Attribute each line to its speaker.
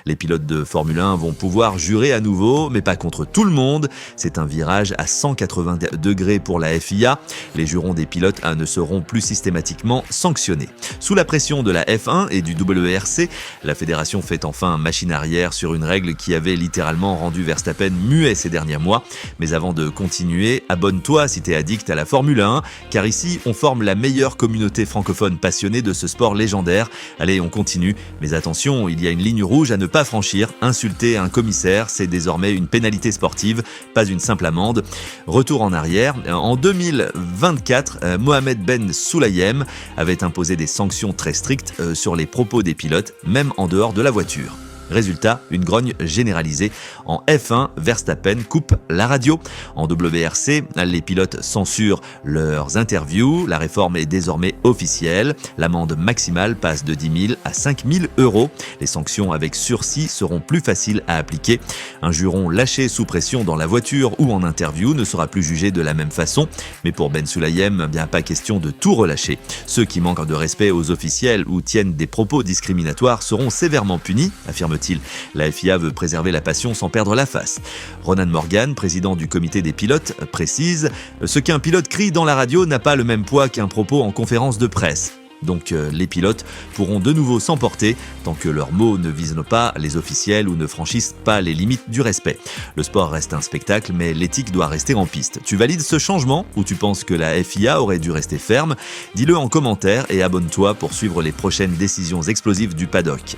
Speaker 1: Les pilotes de Formule 1 vont pouvoir jurer à nouveau, mais pas contre tout le monde. C'est un virage à 180 degrés pour la FIA. Les jurons des pilotes ne seront plus systématiquement sanctionnés. Sous la pression de la F1 et du WRC, la fédération fait enfin machine arrière sur une règle qui avait littéralement rendu Verstappen muet ces derniers mois. Mais avant de continuer, abonne-toi si t'es addict à la Formule 1, car ici on forme la meilleure communauté francophone passionnée de ce sport légendaire. Allez, on continue, mais attention, il y a une ligne rouge à ne pas franchir. Insulter un commissaire, c'est désormais une pénalité sportive, pas une simple amende. Retour en arrière, en 2024, Mohamed Ben Sulayem avait imposé des sanctions très strictes sur les propos des pilotes, même en dehors de la voiture. Résultat, une grogne généralisée. En F1, Verstappen coupe la radio. En WRC, les pilotes censurent leurs interviews. La réforme est désormais officielle. L'amende maximale passe de 10 000 à 5 000 €. Les sanctions avec sursis seront plus faciles à appliquer. Un juron lâché sous pression dans la voiture ou en interview ne sera plus jugé de la même façon. Mais pour Ben Sulayem, bien pas question de tout relâcher. Ceux qui manquent de respect aux officiels ou tiennent des propos discriminatoires seront sévèrement punis, affirme-t-il. La FIA veut préserver la passion sans perdre la face. Ronan Morgan, président du comité des pilotes, précise « Ce qu'un pilote crie dans la radio n'a pas le même poids qu'un propos en conférence de presse ». Donc les pilotes pourront de nouveau s'emporter tant que leurs mots ne visent pas les officiels ou ne franchissent pas les limites du respect. Le sport reste un spectacle, mais l'éthique doit rester en piste. Tu valides ce changement ou tu penses que la FIA aurait dû rester ferme? Dis-le en commentaire et abonne-toi pour suivre les prochaines décisions explosives du paddock.